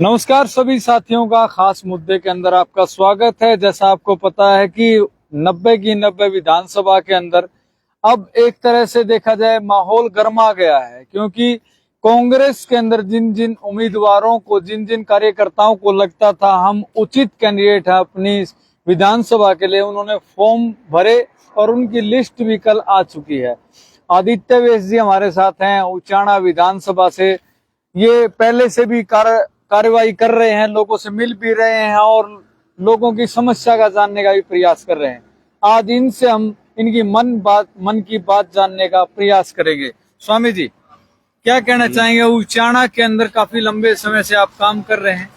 नमस्कार सभी साथियों का खास मुद्दे के अंदर आपका स्वागत है। जैसा आपको पता है कि 90 की 90 विधानसभा के अंदर अब एक तरह से देखा जाए माहौल गर्मा गया है, क्योंकि कांग्रेस के अंदर जिन जिन उम्मीदवारों को, जिन जिन कार्यकर्ताओं को लगता था हम उचित कैंडिडेट है अपनी विधानसभा के लिए, उन्होंने फॉर्म भरे और उनकी लिस्ट भी कल आ चुकी है। आदित्य वैश जी हमारे साथ हैं उचाना विधानसभा से। ये पहले से भी कार्रवाई कर रहे हैं, लोगों से मिल भी रहे हैं और लोगों की समस्या का जानने का भी प्रयास कर रहे हैं। आज इनसे हम इनकी मन की बात जानने का प्रयास करेंगे। स्वामी जी, क्या कहना चाहेंगे? उचाना के अंदर काफी लंबे समय से आप काम कर रहे हैं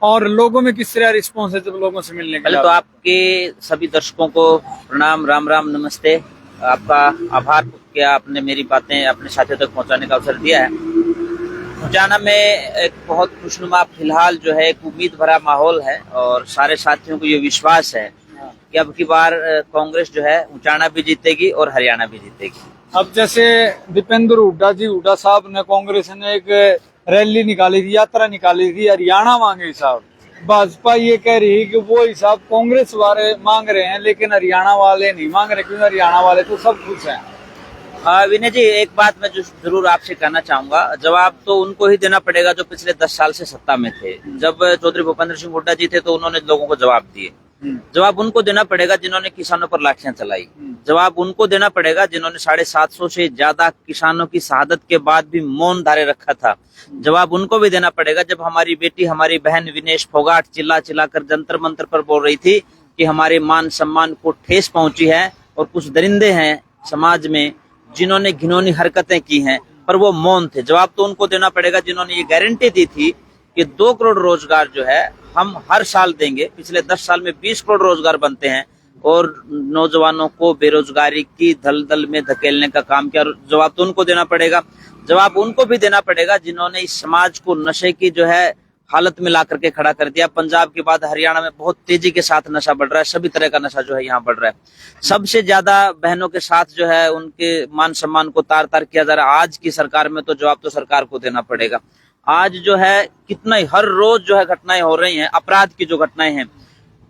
और लोगों में किस तरह रिस्पॉन्स है जब लोगों से मिलने के? पहले तो आपके सभी दर्शकों को प्रणाम, राम राम, नमस्ते। आपका आभार कि आपने मेरी बातें अपने साथियों तक पहुंचाने का अवसर दिया है। उचाना में एक बहुत खुशनुमा फिलहाल जो है एक उम्मीद भरा माहौल है और सारे साथियों को ये विश्वास है कि अब की बार कांग्रेस जो है उचाना भी जीतेगी और हरियाणा भी जीतेगी। अब जैसे दीपेंद्र हुड्डा साहब ने, कांग्रेस ने एक रैली निकाली थी, यात्रा निकाली थी, हरियाणा मांगे हिसाब। भाजपा ये कह रही है कि वो हिसाब कांग्रेस वाले मांग रहे हैं लेकिन हरियाणा वाले नहीं मांग रहे, क्योंकि हरियाणा वाले तो सब कुछ है। विनय जी, एक बात मैं जो जरूर आपसे कहना चाहूंगा, जवाब तो उनको ही देना पड़ेगा जो पिछले 10 साल से सत्ता में थे। जब चौधरी भूपेंद्र सिंह हुड्डा जी थे तो उन्होंने लोगों को जवाब दिए। जवाब उनको देना पड़ेगा जिन्होंने किसानों पर लाठियां चलाई। जवाब उनको देना पड़ेगा जिन्होंने 750 से ज्यादा किसानों की शहादत के बाद भी मौन धारे रखा था। जवाब उनको भी देना पड़ेगा जब हमारी बेटी, हमारी बहन विनेश फोगाट चिल्ला चिल्ला कर जंतर मंतर पर बोल रही थी कि हमारे मान सम्मान को ठेस पहुंची है और कुछ दरिंदे हैं समाज में जिन्होंने घिनौनी हरकतें की हैं, पर वो मौन थे। जवाब तो उनको देना पड़ेगा जिन्होंने ये गारंटी दी थी कि 2 करोड़ रोजगार जो है हम हर साल देंगे। पिछले 10 साल में 20 करोड़ रोजगार बनते हैं और नौजवानों को बेरोजगारी की दलदल में धकेलने का काम किया। जवाब तो उनको देना पड़ेगा। जवाब उनको भी देना पड़ेगा जिन्होंने इस समाज को नशे की जो है हालत में ला करके खड़ा कर दिया। पंजाब के बाद हरियाणा में बहुत तेजी के साथ नशा बढ़ रहा है, सभी तरह का नशा जो है यहाँ बढ़ रहा है। सबसे ज्यादा बहनों के साथ जो है उनके मान सम्मान को तार तार किया जा रहा है आज की सरकार में, तो जवाब तो सरकार को देना पड़ेगा। आज जो है कितना ही हर रोज जो है घटनाएं हो रही हैं, अपराध की जो घटनाएं हैं।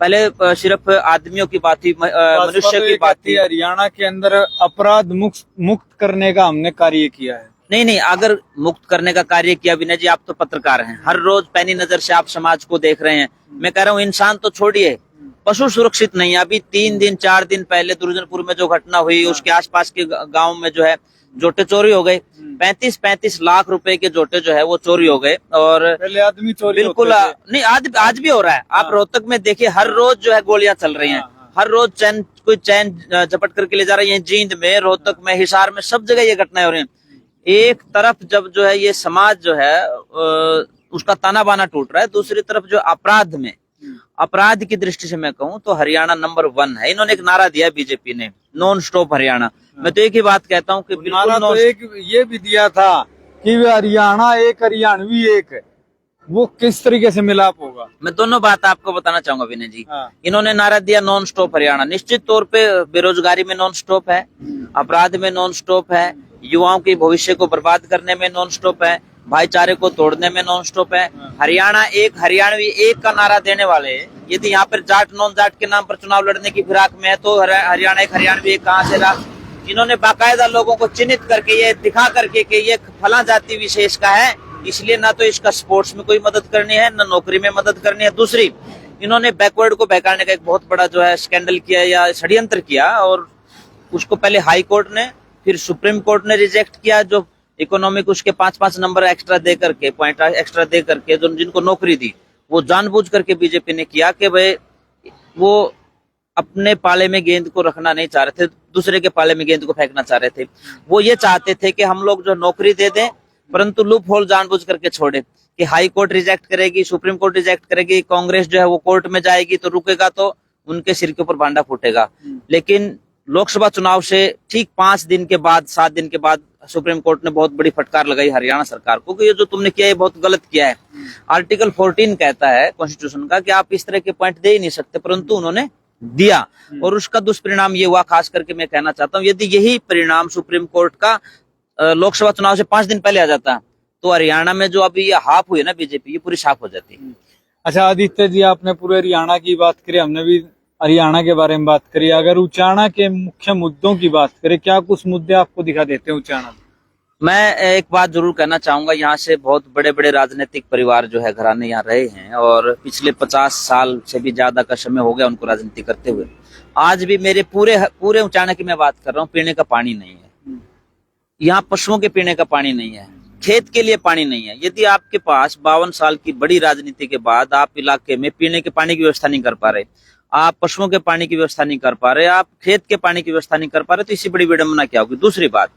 पहले सिर्फ आदमियों की बात थी, मनुष्य की बात थी। हरियाणा के अंदर अपराध मुक्त करने का हमने कार्य किया है। नहीं, अगर मुक्त करने का कार्य किया, विनय जी आप तो पत्रकार हैं, हर रोज पैनी नजर से आप समाज को देख रहे हैं। मैं कह रहा हूँ इंसान तो छोड़िए, पशु सुरक्षित नहीं है। अभी 3 दिन 4 दिन पहले दुर्जनपुर में जो घटना हुई, उसके आसपास के गांव में जो है जोटे चोरी हो गए। 35 लाख रुपए के जोटे जो है वो चोरी हो गए। और पहले आदमी चोरी बिल्कुल नहीं, आज भी हो रहा है। आप रोहतक में देखिए, हर रोज जो है गोलियां चल रही हैं। हर रोज कोई चैन झपट करके ले जा रहा है। जींद में, रोहतक में, हिसार में, सब जगह ये घटनाएं हो रही हैं। एक तरफ जब जो है ये समाज जो है उसका ताना बाना टूट रहा है, दूसरी तरफ जो अपराध की दृष्टि से मैं कहूँ तो हरियाणा नंबर 1 है। इन्होंने एक नारा दिया बीजेपी ने, नॉन स्टॉप हरियाणा। मैं तो एक ही बात कहता हूँ कि नारा तो एक ये भी दिया था कि हरियाणा एक, हरियाणवी एक। वो किस तरीके से मिलाप होगा? मैं दोनों बात आपको बताना चाहूंगा विनय जी। इन्होंने नारा दिया नॉन स्टॉप हरियाणा। निश्चित तौर पे बेरोजगारी में नॉन स्टॉप है, अपराध में नॉन स्टॉप है, युवाओं के भविष्य को बर्बाद करने में नॉन स्टॉप है, भाईचारे को तोड़ने में नॉन स्टॉप है। हरियाणा एक, हरियाणवी एक का नारा देने वाले यदि यहाँ पर जाट नॉन जाट के नाम पर चुनाव लड़ने की फिराक में है तो हरियाणा एक, हरियाणवी एक कहाँ से रहा? इन्होंने बाकायदा लोगों को चिन्हित करके, ये दिखा करके कि ये फला जाति विशेष का है, इसलिए ना तो इसका स्पोर्ट्स में कोई मदद करनी है, न नौकरी में मदद करनी है। दूसरी, इन्होंने बैकवर्ड को बहकाने का एक बहुत बड़ा जो है स्कैंडल किया या षड्यंत्र किया और उसको पहले हाई कोर्ट ने, फिर सुप्रीम कोर्ट ने रिजेक्ट किया। जो इकोनॉमिक उसके 5 नंबर एक्स्ट्रा दे करके, पॉइंट एक्स्ट्रा दे करके जो जिनको नौकरी दी, वो जानबूझ करके बीजेपी ने किया कि भाई वो अपने पाले में गेंद को रखना नहीं चाह रहे थे, दूसरे के पाले में गेंद को फेंकना चाह रहे थे। वो ये चाहते थे कि हम लोग जो नौकरी दे दें, परंतु लूप होल जानबूझ करके छोड़े कि हाई कोर्ट रिजेक्ट करेगी, सुप्रीम कोर्ट रिजेक्ट करेगी, कांग्रेस जो है वो कोर्ट में जाएगी तो रुकेगा तो उनके सिर के ऊपर भांडा फूटेगा। लेकिन लोकसभा चुनाव से ठीक 5 दिन के बाद, 7 दिन के बाद सुप्रीम कोर्ट ने बहुत बड़ी फटकार लगाई हरियाणा सरकार को कि ये जो तुमने किया है बहुत गलत किया है। आर्टिकल 14 कहता है कॉन्स्टिट्यूशन का कि आप इस तरह के पॉइंट दे ही नहीं सकते, परंतु उन्होंने दिया और उसका दुष्परिणाम ये हुआ। खास करके मैं कहना चाहता हूँ, यदि यही परिणाम सुप्रीम कोर्ट का लोकसभा चुनाव से 5 दिन पहले आ जाता तो हरियाणा में जो अभी ये हाफ हुई है ना बीजेपी, ये पूरी साफ हो जाती है। अच्छा आदित्य जी, आपने पूरे हरियाणा की बात करी, हमने भी हरियाणा के बारे में बात करी। अगर उचाना के मुख्य मुद्दों की बात करें, क्या कुछ मुद्दे आपको दिखा देते हैं उचाना में? मैं एक बात जरूर कहना चाहूंगा, यहाँ से बहुत बड़े बड़े राजनीतिक परिवार जो है घराने यहाँ रहे हैं, और पिछले 50 साल से भी ज्यादा का समय हो गया उनको राजनीति करते हुए। आज भी मेरे पूरे उचाना की मैं बात कर रहा हूँ, पीने का पानी नहीं है यहाँ, पशुओं के पीने का पानी नहीं है, खेत के लिए पानी नहीं है। यदि आपके पास 52 साल की बड़ी राजनीति के बाद आप इलाके में पीने के पानी की व्यवस्था नहीं कर पा रहे, आप पशुओं के पानी की व्यवस्था नहीं कर पा रहे, आप खेत के पानी की व्यवस्था नहीं कर पा रहे, तो इसी बड़ी विडंबना क्या होगी। दूसरी बात,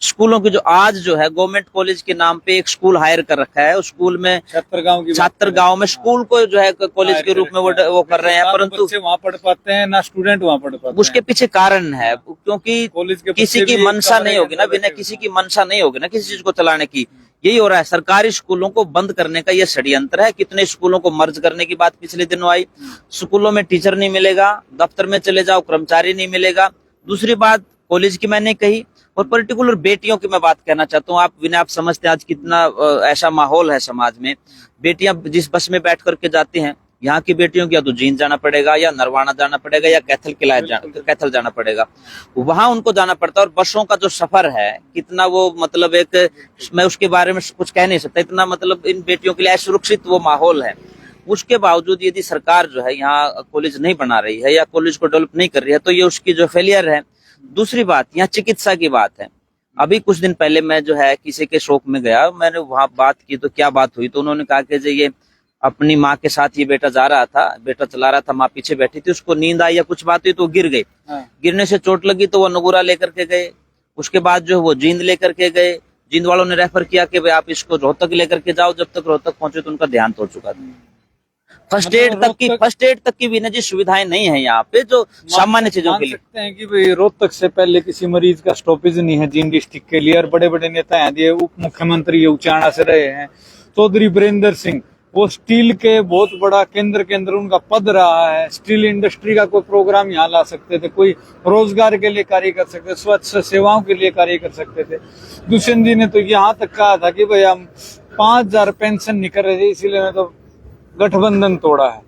स्कूलों की जो आज जो है गवर्नमेंट कॉलेज के नाम पे एक स्कूल हायर कर रखा है, उस स्कूल में छात्र गांव में स्कूल को जो है कॉलेज के रूप में वो कर रहे हैं, परंतु वहाँ पढ़ पाते हैं ना, स्टूडेंट वहाँ पढ़ पाते हैं। उसके पीछे कारण है, क्योंकि किसी की मंशा नहीं होगी ना, बिना किसी की मंशा नहीं होगी ना किसी चीज को चलाने की। यही हो रहा है, सरकारी स्कूलों को बंद करने का ये षड्यंत्र है। कितने स्कूलों को मर्ज करने की बात पिछले दिनों आई। स्कूलों में टीचर नहीं मिलेगा, दफ्तर में चले जाओ कर्मचारी नहीं मिलेगा। दूसरी बात कॉलेज की मैंने कही, और पर्टिकुलर बेटियों की मैं बात कहना चाहता हूँ। आप विनय, आप समझते हैं आज कितना ऐसा माहौल है समाज में। बेटियां जिस बस में बैठ करके जाती हैं, यहाँ की बेटियों को या तो जींद जाना पड़ेगा, या नरवाना जाना पड़ेगा, या कैथल जाना पड़ेगा, वहां उनको जाना पड़ता है। और बसों का जो सफर है कितना वो मतलब एक, मैं उसके बारे में कुछ कह नहीं सकता, इतना मतलब इन बेटियों के लिए असुरक्षित वो माहौल है। उसके बावजूद यदि सरकार जो है यहाँ कॉलेज नहीं बना रही है या कॉलेज को डेवलप नहीं कर रही है, तो ये उसकी जो फेलियर है। दूसरी बात, यहाँ चिकित्सा की बात है। अभी कुछ दिन पहले मैं जो है किसी के शौक में गया, मैंने वहां बात की, तो क्या बात हुई, तो उन्होंने कहा कि ये अपनी माँ के साथ ये बेटा जा रहा था, बेटा चला रहा था, माँ पीछे बैठी थी, उसको नींद आई या कुछ बात हुई तो गिर गई। गिरने से चोट लगी तो वो नगुरा लेकर के गए। उसके बाद जो वो जींद लेकर के गए, जींद वालों ने रेफर किया कि भाई आप इसको रोहतक लेकर के जाओ। जब तक रोहतक पहुंचे तो उनका देहांत हो चुका था। फर्स्ट एड तक की भी ना जी सुविधाएं नहीं है यहाँ पे, जो सामान्य चीजों के लिए। सकते हैं कि भाई रोहतक से पहले किसी मरीज का स्टॉपेज नहीं है जींद डिस्ट्रिक्ट के लिए। और बड़े बड़े नेता हैं, ये उप मुख्यमंत्री उचाना से रहे हैं, चौधरी बीरेंद्र सिंह, वो स्टील के बहुत बड़ा केंद्र के अंदर उनका पद रहा है। स्टील इंडस्ट्री का कोई प्रोग्राम यहाँ ला सकते थे, कोई रोजगार के लिए कार्य कर सकते थे, स्वच्छ सेवाओं के लिए कार्य कर सकते थे। दुष्यंत जी ने तो यहाँ तक कहा था कि भाई हम 5000 पेंशन नहीं कर रहे थे, इसीलिए मैं तो गठबंधन तोड़ा है।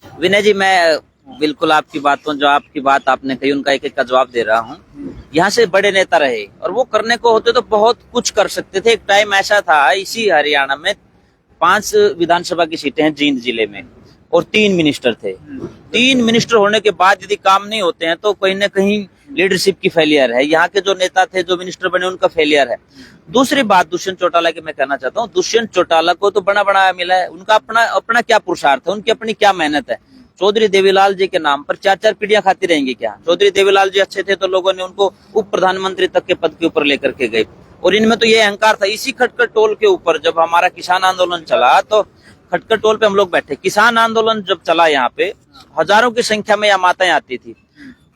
विनय जी, मैं बिल्कुल आपकी बातों, जो आपकी बात आपने कही उनका एक एक का जवाब दे रहा हूँ। यहाँ से बड़े नेता रहे और वो करने को होते तो बहुत कुछ कर सकते थे। एक टाइम ऐसा था, इसी हरियाणा में 5 विधानसभा की सीटें हैं जींद जिले में, और 3 मिनिस्टर थे। 3 मिनिस्टर होने के बाद यदि काम नहीं होते हैं तो कहीं ना कहीं लीडरशिप की फेलियर है। यहाँ के जो नेता थे, जो मिनिस्टर बने, उनका फेलियर है। दूसरी बात दुष्यंत चौटाला की मैं कहना चाहता हूँ, दुष्यंत चौटाला को तो बना बनाया मिला है। उनका अपना क्या पुरुषार्थ है, उनकी अपनी क्या मेहनत है। चौधरी देवीलाल जी के नाम पर 4-4 पीढ़ियां खाती रहेंगी क्या? चौधरी देवीलाल जी अच्छे थे तो लोगों ने उनको उप प्रधानमंत्री तक के पद के ऊपर लेकर के गए। और इनमें तो ये अहंकार था। इसी खटकर टोल के ऊपर जब हमारा किसान आंदोलन चला, तो खटकर टोल पे हम लोग बैठे। किसान आंदोलन जब चला, यहाँ पे हजारों की संख्या में यहाँ माताएं आती थी,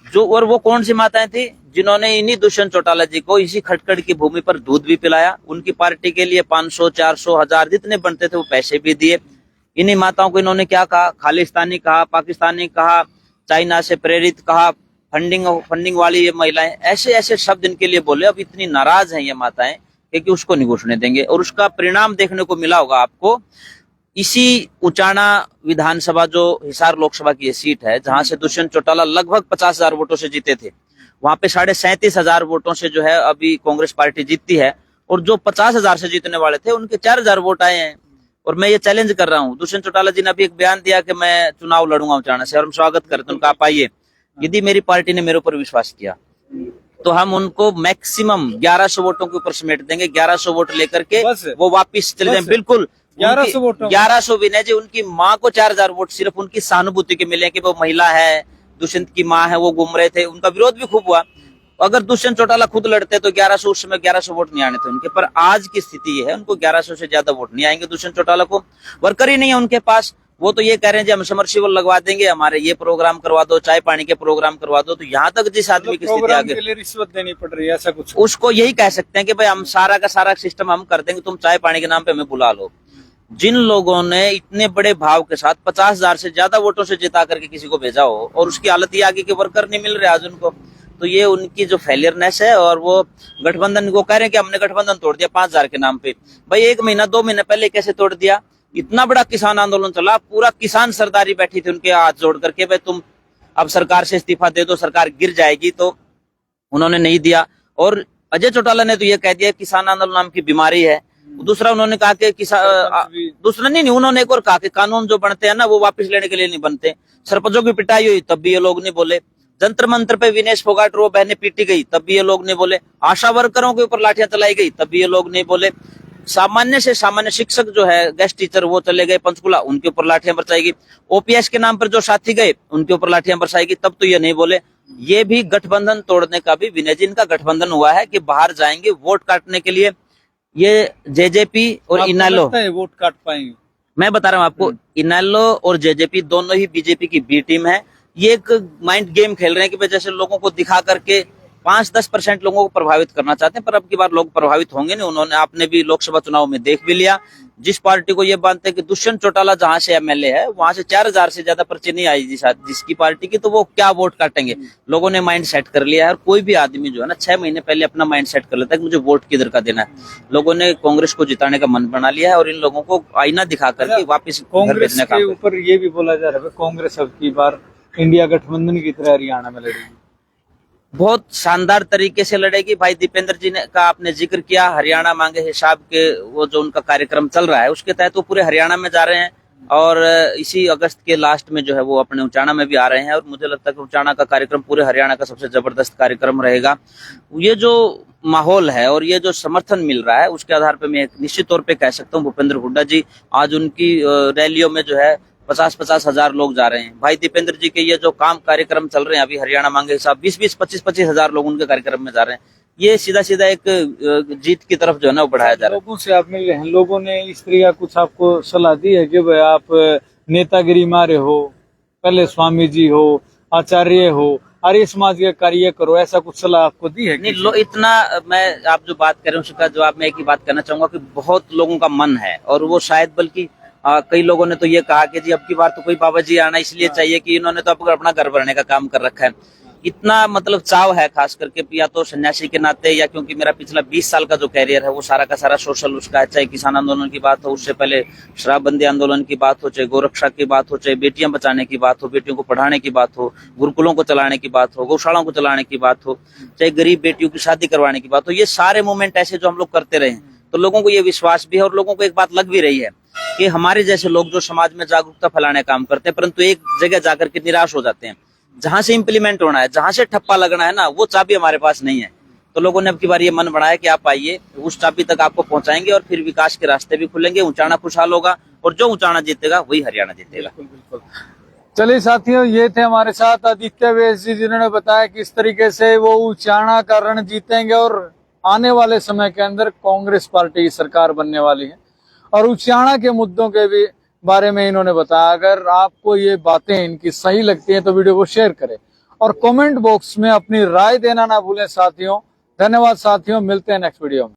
जो, और वो कौन सी माताएं थी, जिन्होंने इन्हीं दुष्यंत चौटाला जी को इसी खटकड़ की भूमि पर दूध भी पिलाया। उनकी पार्टी के लिए 500, 400, 1000 जितने बनते थे वो पैसे भी दिए। इन्हीं माताओं को इन्होंने क्या कहा, खालिस्तानी कहा, पाकिस्तानी कहा, चाइना से प्रेरित कहा, फंडिंग वाली ये महिलाएं, ऐसे ऐसे शब्द इनके लिए बोले। अब इतनी नाराज हैं ये माताएं कि उसको नहीं घुसने देंगे। और उसका परिणाम देखने को मिला होगा आपको। इसी उचाना विधानसभा, जो हिसार लोकसभा की ये सीट है, जहां से दुष्यंत चौटाला लगभग 50,000 वोटों से जीते थे, वहां पे 37,500 वोटों से जो है अभी कांग्रेस पार्टी जीतती है। और जो 50,000 से जीतने वाले थे, उनके 4,000 वोट आए हैं। और मैं ये चैलेंज कर रहा हूँ, दुष्यंत चौटाला जी ने अभी एक बयान दिया कि मैं चुनाव लड़ूंगा उचाना से, और हम स्वागत करते हैं उनका, आप आइए। यदि मेरी पार्टी ने मेरे ऊपर विश्वास किया तो हम उनको मैक्सिमम 1100 वोटों के ऊपर समेट देंगे। 1100 वोट लेकर के वो वापिस चले जाए। बिल्कुल 1100 विनय जी। उनकी माँ को 4000 वोट सिर्फ उनकी सहानुभूति के मिले कि वो महिला है, दुष्यंत की माँ है, वो घूम रहे थे। उनका विरोध भी खूब हुआ। अगर दुष्यंत चौटाला खुद लड़ते तो 1100, उस समय 1100 वोट नहीं आने थे उनके। पर आज की स्थिति ये है, उनको 1100 से ज्यादा वोट नहीं आएंगे। दुष्यंत चौटाला को वर्कर ही नहीं है उनके पास। वो तो ये कह रहे हैं हम समरसीबल लगवा देंगे, हमारे ये प्रोग्राम करवा दो, चाय पानी के प्रोग्राम करवा दो। तो यहाँ तक जिस आदमी की स्थिति आगे, रिश्वत देनी पड़ रही है, ऐसा कुछ, उसको यही कह सकते हैं कि भाई हम सारा का सारा सिस्टम हम कर देंगे, तुम चाय पानी के नाम पे हमें बुला लो। जिन लोगों ने इतने बड़े भाव के साथ 50,000 से ज्यादा वोटों से जिता करके किसी को भेजा हो, और उसकी हालत ये आगे के वर्कर नहीं मिल रहे आज उनको, तो ये उनकी जो फेलियरनेस है। और वो गठबंधन को कह रहे हैं कि हमने गठबंधन तोड़ दिया 5,000 के नाम पे। भाई 1 महीना 2 महीने पहले कैसे तोड़ दिया? इतना बड़ा किसान आंदोलन चला, पूरा किसान सरदारी बैठी थी उनके हाथ जोड़ करके, भाई तुम अब सरकार से इस्तीफा दे दो, सरकार गिर जाएगी। तो उन्होंने नहीं दिया। और अजय चौटाला ने तो ये कह दिया किसान आंदोलन नाम की बीमारी है। दूसरा उन्होंने कहा कि दूसरा नहीं, उन्होंने एक और कहा कि कानून जो बनते हैं ना वो वापस लेने के लिए नहीं बनते। सरपंचों की पिटाई हुई तब भी ये लोग नहीं बोले। जंतर मंत्र पे विनेश फोगाट वो बहनें पीटी गई तब भी ये लोग नहीं बोले। आशा वर्करों के ऊपर लाठियां चलाई गई तब भी ये लोग नहीं बोले। सामान्य से सामान्य शिक्षक जो है गेस्ट टीचर वो चले गए पंचकुला, उनके ऊपर लाठियां बरसाएगी। ओपीएस के नाम पर जो साथी गए उनके ऊपर लाठियां बरसाएगी, तब तो ये नहीं बोले। ये भी गठबंधन तोड़ने का भी विनय जी इनका गठबंधन हुआ है कि बाहर जाएंगे वोट काटने के लिए। ये जेजेपी और इनेलो वोट काट पाएंगे? मैं बता रहा हूँ आपको, इनेलो और जेजेपी दोनों ही बीजेपी की बी टीम है। ये एक माइंड गेम खेल रहे हैं कि जैसे लोगों को दिखा करके 5-10% लोगों को प्रभावित करना चाहते हैं, पर अब की बार लोग प्रभावित होंगे नहीं। उन्होंने आपने भी लोकसभा चुनाव में देख भी लिया, जिस पार्टी को ये मानते हैं कि दुष्यंत चौटाला जहां से एमएलए है वहां से 4,000 से ज्यादा पर्ची नहीं आई जिसकी पार्टी की, तो वो क्या वोट काटेंगे। लोगों ने माइंड सेट कर लिया है। और कोई भी आदमी जो है ना 6 महीने पहले अपना माइंड सेट कर लेता है कि मुझे वोट किधर का देना है। लोगों ने कांग्रेस को जिताने का मन बना लिया है और इन लोगों को आईना दिखा करके वापिस कांग्रेस के ऊपर ये भी बोला जा रहा है कांग्रेस अब की बार इंडिया गठबंधन की तरह हरियाणा में लड़ेगी। बहुत शानदार तरीके से लड़ेगी। भाई दीपेंद्र जी ने का आपने जिक्र किया, हरियाणा मांगे हिसाब के वो जो उनका कार्यक्रम चल रहा है उसके तहत वो पूरे हरियाणा में जा रहे हैं। और इसी अगस्त के लास्ट में जो है वो अपने उचाना में भी आ रहे हैं। और मुझे लगता है कि उचाना का कार्यक्रम पूरे हरियाणा का सबसे जबरदस्त कार्यक्रम रहेगा। ये जो माहौल है और ये जो समर्थन मिल रहा है उसके आधार पर मैं निश्चित तौर पर कह सकता हूँ भूपेंद्र हुड्डा जी आज उनकी रैलियों में जो है 50-50 हजार लोग जा रहे हैं। भाई दीपेंद्र जी के ये जो काम कार्यक्रम चल रहे हैं अभी हरियाणा मांगे हिसाब 20-20, 25-25 हजार लोग उनके कार्यक्रम में जा रहे हैं। ये सीधा सीधा एक जीत की तरफ जो है ना वो बढ़ाया जा रहा है। लोगों से आप मिल रहे हैं, लोगों ने इस तरह का कुछ आपको सलाह दी है कि भाई आप नेतागिरी मारे हो, पहले स्वामी जी हो, आचार्य हो, आर्य समाज के कार्य करो, ऐसा कुछ सलाह आपको दी है? नहीं, इतना मैं आप जो बात कर रहे हैं उसका जवाब मैं एक ही बात करना चाहूंगा कि बहुत लोगों का मन है और वो शायद बल्कि कई लोगों ने तो ये कहा कि जी अब की बार तो कोई बाबा जी आना इसलिए चाहिए कि इन्होंने तो अपना घर भरने का काम कर रखा है। इतना मतलब चाव है खास करके या तो सन्यासी के नाते या क्योंकि मेरा पिछला 20 साल का जो कैरियर है वो सारा का सारा सोशल उसका है। चाहे किसान आंदोलन की बात हो, उससे पहले शराबबंदी आंदोलन की बात हो, चाहे गोरक्षा की बात हो, चाहे बेटियां बचाने की बात हो, बेटियों को पढ़ाने की बात हो, गुरुकुलों को चलाने की बात हो, गौशालाओं को चलाने की बात हो, चाहे गरीब बेटियों की शादी करवाने की बात हो। ये सारे मूवमेंट ऐसे जो हम लोग करते रहे हैं तो लोगों को ये विश्वास भी है और लोगों को एक बात लग भी रही है कि हमारे जैसे लोग जो समाज में जागरूकता फैलाने का काम करते हैं परंतु एक जगह जाकर के निराश हो जाते हैं। जहां से इम्प्लीमेंट होना है, जहां से ठप्पा लगना है ना, वो चाबी हमारे पास नहीं है। तो लोगों ने अब की बार ये मन बढ़ाया कि आप आइए, उस चाबी तक आपको पहुंचाएंगे और फिर विकास के रास्ते भी खुलेंगे। उचाना खुशहाल होगा और जो उचाना जीतेगा वही हरियाणा जीतेगा। बिल्कुल। चलिए साथियों, ये थे हमारे साथ आदित्य वैश जी जिन्होंने बताया किस तरीके से वो उचाना का रण जीतेंगे और आने वाले समय के अंदर कांग्रेस पार्टी की सरकार बनने वाली है। और उचाना के मुद्दों के भी बारे में इन्होंने बताया। अगर आपको ये बातें इनकी सही लगती हैं तो वीडियो को शेयर करें और कमेंट बॉक्स में अपनी राय देना ना भूलें साथियों। धन्यवाद साथियों, मिलते हैं नेक्स्ट वीडियो में।